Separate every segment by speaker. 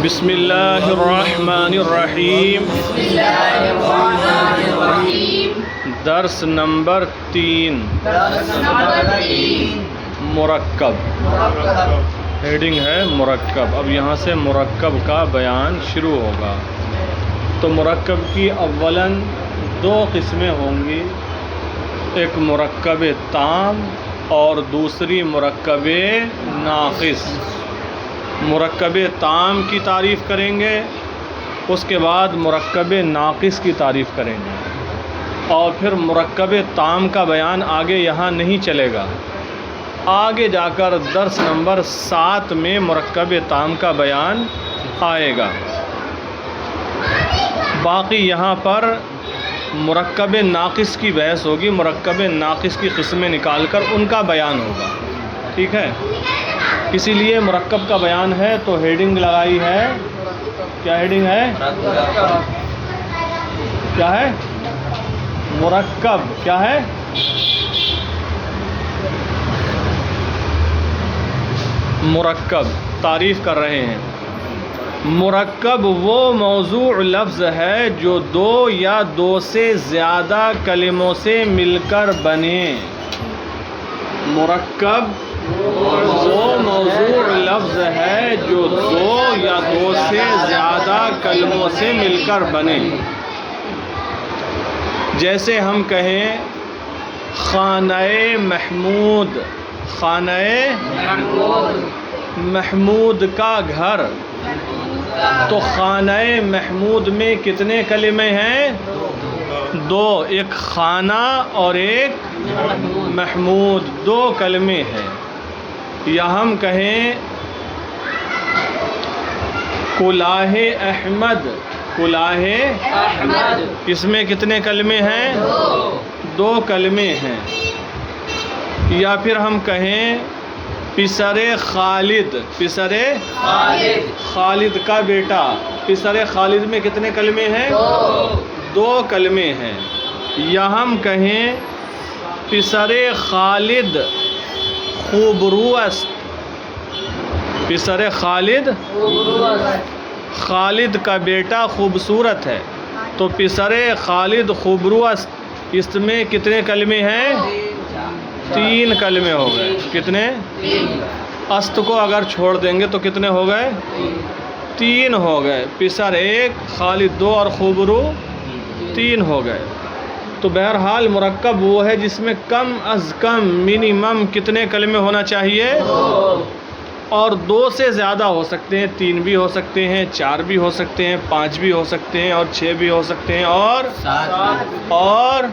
Speaker 1: بسم اللہ الرحمن الرحیم۔ درس نمبر 3 مرکب، ہیڈنگ ہے مرکب۔ اب یہاں سے مرکب کا بیان شروع ہوگا۔ تو مرکب کی اولاً 2 قسمیں ہوں گی، ایک مرکب تام اور دوسری مرکب ناقص۔ مرکب تام کی تعریف کریں گے، اس کے بعد مرکب ناقص کی تعریف کریں گے، اور پھر مرکب تام کا بیان آگے یہاں نہیں چلے گا، آگے جا کر درس نمبر 7 میں مرکب تام کا بیان آئے گا۔ باقی یہاں پر مرکب ناقص کی بحث ہوگی، مرکب ناقص کی قسمیں نکال کر ان کا بیان ہوگا، ٹھیک ہے؟ اسی لیے مرکب کا بیان ہے تو ہیڈنگ لگائی ہے، کیا ہیڈنگ ہے؟ کیا ہے؟ مرکب کیا ہے؟ مرکب تعریف کر رہے ہیں۔ مرکب وہ موضوع لفظ ہے جو 2 یا 2 سے زیادہ کلموں سے مل کر بنے۔ مرکب وہ موضوع لفظ ہے جو 2 یا 2 سے زیادہ کلموں سے مل کر بنے۔ جیسے ہم کہیں خانہ محمود، خانہ محمود کا گھر، تو خانہ محمود میں کتنے کلمے ہیں؟ 2، ایک خانہ اور ایک محمود، 2 کلمے ہیں۔ یا ہم کہیں کلاہ احمد، کلاہ احمد، اس میں کتنے کلمے ہیں؟ 2 کلمے ہیں۔ یا پھر ہم کہیں پسر خالد، پسر خالد کا بیٹا، پسر خالد میں کتنے کلمے ہیں؟ 2 کلمے ہیں۔ یا ہم کہیں پسر خالد خوبرو است، پسر خالد، خالد کا بیٹا خوبصورت ہے، تو پسر خالد خوبرو است، اس میں کتنے کلمے ہیں؟ 3 کلمے ہو گئے۔ کتنے؟ است کو اگر چھوڑ دیں گے تو کتنے ہو گئے؟ 3 ہو گئے۔ پسر 1، خالد 2 اور خوبرو 3 ہو گئے۔ تو بہرحال مرکب وہ ہے جس میں کم از کم منیمم کتنے کلمے ہونا چاہیے؟ اور 2 سے زیادہ ہو سکتے ہیں، 3 بھی ہو سکتے ہیں، 4 بھی ہو سکتے ہیں، 5 بھی ہو سکتے ہیں، اور 6 بھی ہو سکتے ہیں، اور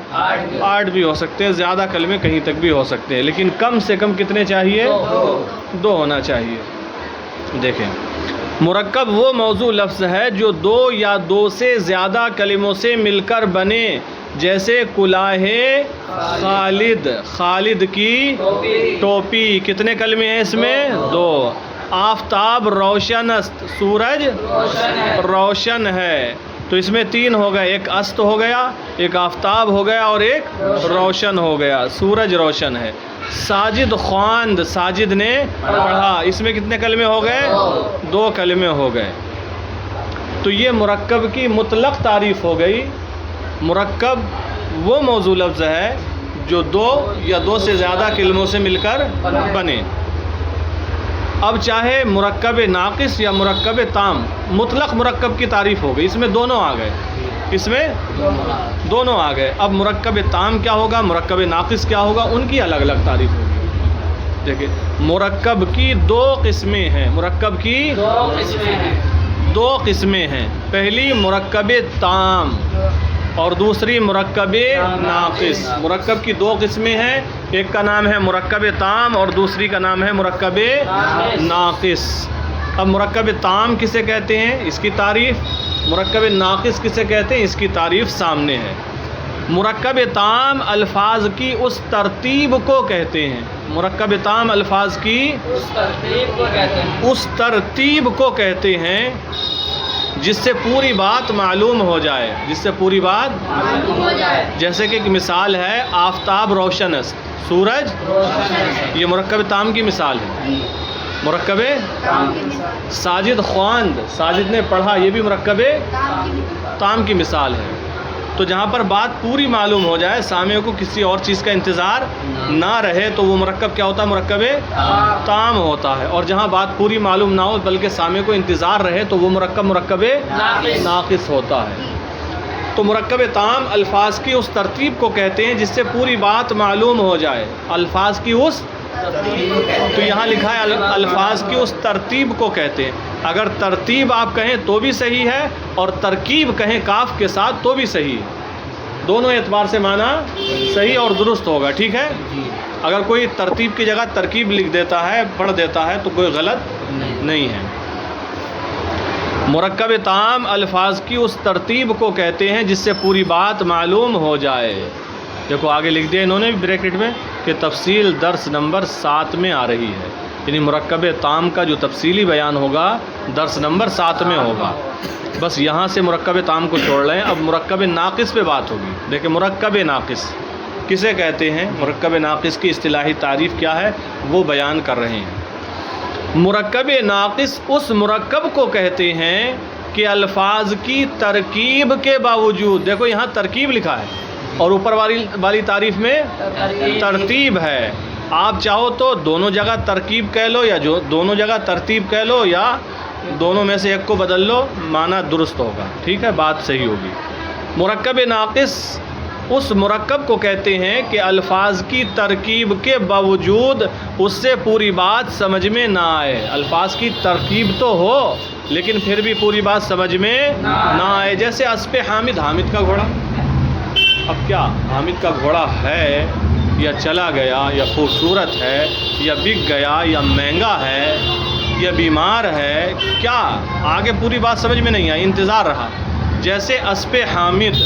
Speaker 1: 8 بھی ہو سکتے ہیں۔ زیادہ کلمے کہیں تک بھی ہو سکتے ہیں، لیکن کم سے کم کتنے چاہیے؟ 2 ہونا چاہیے۔ دیکھیں، مرکب وہ موضوع لفظ ہے جو 2 یا 2 سے زیادہ کلموں سے مل کر بنے۔ جیسے کلاہ خالد، خالد کی ٹوپی، کتنے کلمے ہیں اس میں؟ 2۔ آفتاب روشن است، سورج روشن ہے، تو اس میں 3 ہو گئے، ایک است ہو گیا، ایک آفتاب ہو گیا، اور ایک روشن ہو گیا، سورج روشن ہے۔ ساجد خواند، ساجد نے پڑھا، اس میں کتنے کلمے ہو گئے؟ 2 کلمے ہو گئے۔ تو یہ مرکب کی مطلق تعریف ہو گئی۔ مرکب وہ موضوع لفظ ہے جو 2 یا 2 سے زیادہ کلموں سے مل کر بنے۔ اب چاہے مرکب ناقص یا مرکب تام، مطلق مرکب کی تعریف ہو گئی، اس میں دونوں آ گئے، اس میں دونوں آ گئے۔ اب مرکب تام کیا ہوگا، مرکب ناقص کیا ہوگا، ان کی الگ الگ تعریف ہوگی۔ دیکھیں، مرکب کی 2 قسمیں ہیں، مرکب کی 2 قسمیں ہیں۔ پہلی مرکب تام اور دوسری مرکب ناقص۔ مرکب کی 2 قسمیں ہیں، ایک کا نام ہے مرکب تام اور دوسری کا نام ہے مرکب ناقص۔ اب مرکب تام کسے کہتے ہیں، اس کی تعریف، مرکب ناقص کسے کہتے ہیں، اس کی تعریف سامنے ہے۔ مرکب تام الفاظ کی اس ترتیب کو کہتے ہیں، مرکب تام الفاظ کی اس ترتیب کو کہتے ہیں جس سے پوری بات معلوم ہو جائے، جس سے پوری بات معلوم ہو جائے۔ جیسے کہ ایک مثال ہے، آفتاب روشن است، سورج، یہ مرکب تام کی مثال ہے۔ مرکب ساجد خواند، ساجد نے پڑھا، یہ بھی مرکب تام کی مثال ہے۔ تو جہاں پر بات پوری معلوم ہو جائے، سامع کو کسی اور چیز کا انتظار نہ رہے، تو وہ مرکب کیا ہوتا ہے؟ مرکب تام ہوتا ہے۔ اور جہاں بات پوری معلوم نہ ہو بلکہ سامع کو انتظار رہے، تو وہ مرکب ناقص ہوتا ہے۔ تو مرکب تام الفاظ کی اس ترتیب کو کہتے ہیں جس سے پوری بات معلوم ہو جائے، الفاظ کی اس، تو یہاں لکھا ہے الفاظ کی اس ترتیب کو کہتے ہیں۔ اگر ترتیب آپ کہیں تو بھی صحیح ہے، اور ترکیب کہیں کاف کے ساتھ تو بھی صحیح ہے، دونوں اعتبار سے معنی صحیح اور درست ہوگا، ٹھیک ہے۔ اگر کوئی ترتیب کی جگہ ترکیب لکھ دیتا ہے، پڑھ دیتا ہے، تو کوئی غلط نہیں ہے۔ مرکب تام الفاظ کی اس ترتیب کو کہتے ہیں جس سے پوری بات معلوم ہو جائے۔ دیکھو آگے لکھ دیا انہوں نے بریکٹ میں کہ تفصیل درس نمبر 7 میں آ رہی ہے، یعنی مرکب تام کا جو تفصیلی بیان ہوگا درس نمبر 7 میں ہوگا۔ بس یہاں سے مرکب تام کو چھوڑ لیں، اب مرکب ناقص پہ بات ہوگی۔ دیکھیں مرکب ناقص کسے کہتے ہیں، مرکب ناقص کی اصطلاحی تعریف کیا ہے وہ بیان کر رہے ہیں۔ مرکب ناقص اس مرکب کو کہتے ہیں کہ الفاظ کی ترکیب کے باوجود، دیکھو یہاں ترکیب لکھا ہے اور اوپر والی تعریف میں ترتیب ہے، آپ چاہو تو دونوں جگہ ترکیب کہہ لو، یا جو دونوں جگہ ترتیب کہہ لو، یا دونوں میں سے ایک کو بدل لو، معنی درست ہوگا، ٹھیک ہے، بات صحیح ہوگی۔ مرکب ناقص اس مرکب کو کہتے ہیں کہ الفاظ کی ترکیب کے باوجود اس سے پوری بات سمجھ میں نہ آئے۔ الفاظ کی ترکیب تو ہو لیکن پھر بھی پوری بات سمجھ میں نہ آئے، جیسے اسب حامد، حامد کا گھوڑا، اب کیا حامد کا گھوڑا ہے یا چلا گیا یا خوبصورت ہے یا بک گیا یا مہنگا ہے یا بیمار ہے، کیا آگے پوری بات سمجھ میں نہیں آئی، انتظار رہا۔ جیسے اسب حامد،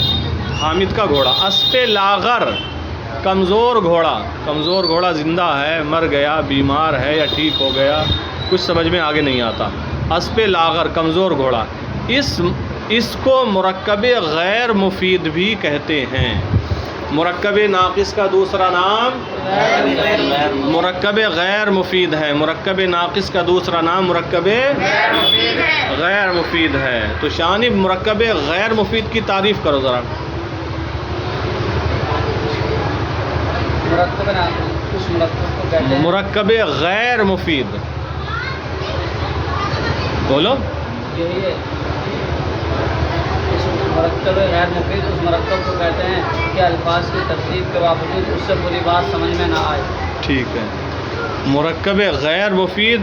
Speaker 1: حامد کا گھوڑا، اسب لاغر کمزور گھوڑا، کمزور گھوڑا زندہ ہے، مر گیا، بیمار ہے یا ٹھیک ہو گیا، کچھ سمجھ میں آگے نہیں آتا۔ اسب لاغر کمزور گھوڑا، اس کو مرکب غیر مفید بھی کہتے ہیں۔ مرکب ناقص کا دوسرا نام مرکب غیر مفید ہے، مرکب ناقص کا دوسرا نام مرکب غیر مفید ہے۔ تو شانب مرکب غیر مفید کی تعریف کرو ذرا۔ مرکب غیر مفید بولو۔
Speaker 2: مرکب غیر مفید اس مرکب کو کہتے ہیں کہ الفاظ کی ترتیب کے باوجود اس سے پوری بات سمجھ میں نہ آئے،
Speaker 1: ٹھیک ہے۔ مرکب غیر مفید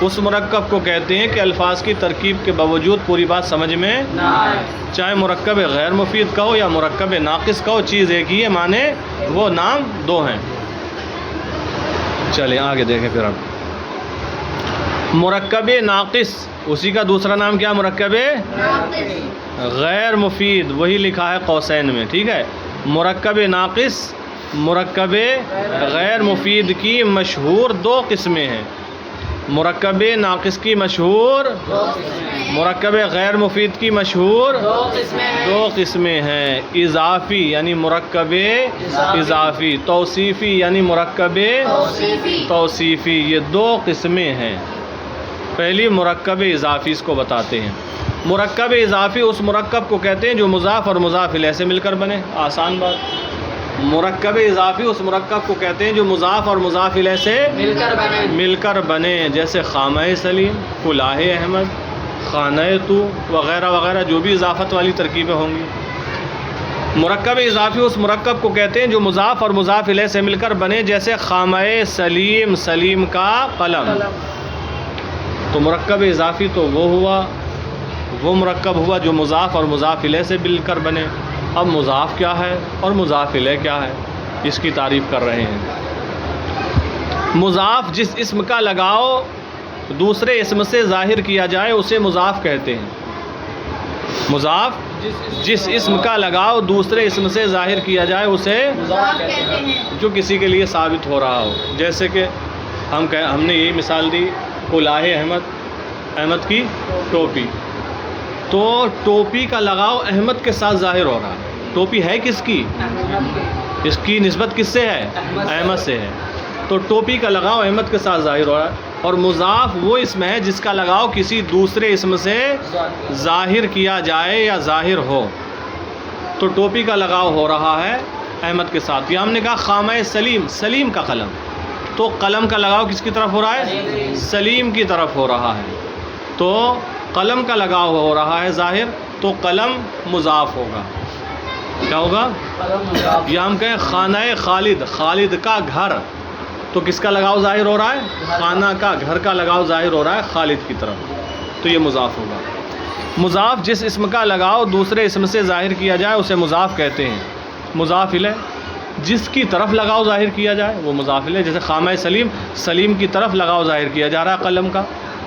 Speaker 1: اس مرکب کو کہتے ہیں کہ الفاظ کی ترکیب کے باوجود پوری بات سمجھ میں
Speaker 2: نہ آئے،
Speaker 1: چاہے مرکب غیر مفید کہو یا مرکب ناقص کہو، چیز ایک ہی ہے، معنی وہ نام دو ہیں۔ چلیں آگے دیکھیں پھر اب مرکب ناقص، اسی کا دوسرا نام کیا؟ مرکب غیر مفید، وہی لکھا ہے قوسین میں، ٹھیک ہے۔ مرکب ناقص مرکب غیر مفید کی مشہور دو قسمیں ہیں۔ مرکب ناقص کی مشہور، مرکب غیر مفید کی مشہور دو قسمیں ہیں، اضافی یعنی مرکب اضافی، توصیفی یعنی مرکب توصیفی، یہ دو قسمیں ہیں۔ پہلی مرکب اضافی، اس کو بتاتے ہیں۔ مرکب اضافی اس مرکب کو کہتے ہیں جو مضاف اور مضاف الیہ سے مل کر بنے، آسان بات۔ مرکب اضافی اس مرکب کو کہتے ہیں جو مضاف اور مضاف الیہ سے مل کر بنے، جیسے خامہ سلیم، کلاه احمد، خانہ تو وغیرہ وغیرہ، جو بھی اضافت والی ترکیبیں ہوں گی۔ مرکب اضافی اس مرکب کو کہتے ہیں جو مضاف اور مضاف الیہ سے مل کر بنے، جیسے خامہ سلیم، سلیم کا قلم۔ تو مرکب اضافی تو وہ ہوا، وہ مرکب ہوا جو مضاف اور مضاف الیہ سے مل کر بنے۔ اب مضاف کیا ہے اور مضاف الیہ کیا ہے، اس کی تعریف کر رہے ہیں۔ مضاف جس اسم کا لگاؤ دوسرے اسم سے ظاہر کیا جائے اسے مضاف کہتے ہیں۔ مضاف جس اسم کا لگاؤ دوسرے اسم سے ظاہر کیا جائے اسے
Speaker 2: مضاف کہتے ہیں،
Speaker 1: جو کسی کے لیے ثابت ہو رہا ہو، جیسے کہ ہم نے یہی مثال دی، کلاه احمد، احمد کی ٹوپی، تو ٹوپی کا لگاؤ احمد کے ساتھ ظاہر ہو رہا ہے۔ ٹوپی ہے کس کی؟ اس کی نسبت کس سے ہے؟ احمد سے ہے۔ تو ٹوپی کا لگاؤ احمد کے ساتھ ظاہر ہو رہا ہے۔ اور مضاف وہ اسم ہے جس کا لگاؤ کسی دوسرے اسم سے ظاہر کیا جائے یا ظاہر ہو. تو ٹوپی کا لگاؤ ہو رہا ہے احمد کے ساتھ. یہ ہم نے کہا خامہ سلیم، سلیم کا قلم، تو قلم کا لگاؤ کس کی طرف ہو رہا ہے؟ سلیم کی طرف ہو رہا ہے. تو قلم کا لگاؤ ہو رہا ہے ظاہر، تو قلم مضاف ہوگا. کیا ہوگا؟ یا ہم کہیں خانہ خالد، خالد کا گھر، تو کس کا لگاؤ ظاہر ہو رہا ہے؟ خانہ کا، گھر کا لگاؤ ظاہر ہو رہا ہے خالد کی طرف، تو یہ مضاف ہوگا. مضاف جس اسم کا لگاؤ دوسرے اسم سے ظاہر کیا جائے اسے مضاف کہتے ہیں. مضاف الیہ جس کی طرف لگاؤ ظاہر کیا جائے وہ مضاف الیہ. جیسے خامہ سلیم، سلیم کی طرف لگاؤ ظاہر کیا جا رہا ہے، قلم کا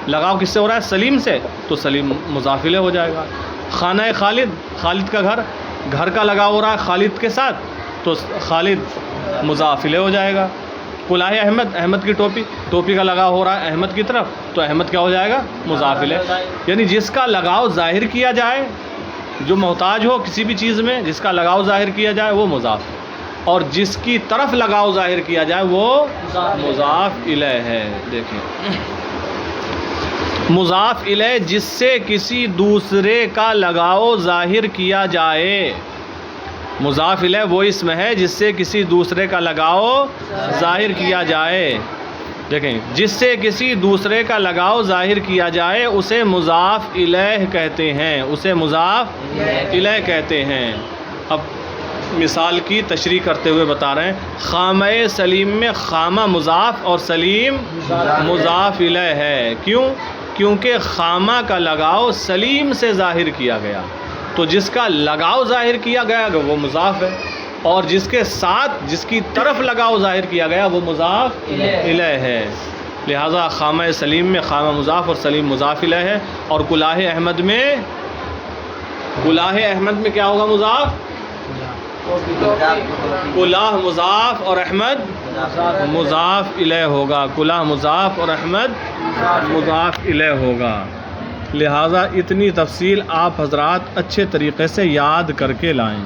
Speaker 1: لگاؤ کس سے ہو رہا ہے؟ سلیم سے، تو سلیم مضاف الیہ ہو جائے گا. خانہ خالد، خالد کا گھر، گھر کا لگاؤ ہو رہا ہے خالد کے ساتھ، تو خالد مضاف الیہ ہو جائے گا. کلاہ احمد، احمد کی ٹوپی، ٹوپی کا لگاؤ ہو رہا ہے احمد کی طرف، تو احمد کیا ہو جائے گا؟ مضاف الیہ. یعنی جس کا لگاؤ ظاہر کیا جائے، جو محتاج ہو کسی بھی چیز میں، جس کا لگاؤ ظاہر کیا جائے وہ مضاف، اور جس کی طرف لگاؤ ظاہر کیا جائے وہ مضاف الیہ ہے. دیکھیں مضاف الیہ جس سے کسی دوسرے کا لگاؤ ظاہر کیا جائے. مضاف الیہ وہ اسم ہے جس سے کسی دوسرے کا لگاؤ ظاہر کیا جائے. دیکھیں جس سے کسی دوسرے کا لگاؤ ظاہر کیا جائے اسے مضاف الیہ کہتے ہیں، اسے مضاف الیہ کہتے ہیں. اب مثال کی تشریح کرتے ہوئے بتا رہے ہیں. خامہ سلیم میں خامہ مضاف اور سلیم مضاف الیہ ہے. کیوں؟ کیونکہ خامہ کا لگاؤ سلیم سے ظاہر کیا گیا، تو جس کا لگاؤ ظاہر کیا گیا وہ مضاف ہے، اور جس کے ساتھ جس کی طرف لگاؤ ظاہر کیا گیا وہ مضاف الیہ ہے. لہذا خامہ سلیم میں خامہ مضاف اور سلیم مضاف الیہ ہے. اور کلاہ احمد میں، کلاہ احمد میں کیا ہوگا؟ مضاف، کلاہ مضاف اور احمد مضاف الیہ ہوگا. کلاہ مضاف اور احمد مضاف الیہ ہوگا. لہٰذا اتنی تفصیل آپ حضرات اچھے طریقے سے یاد کر کے لائیں.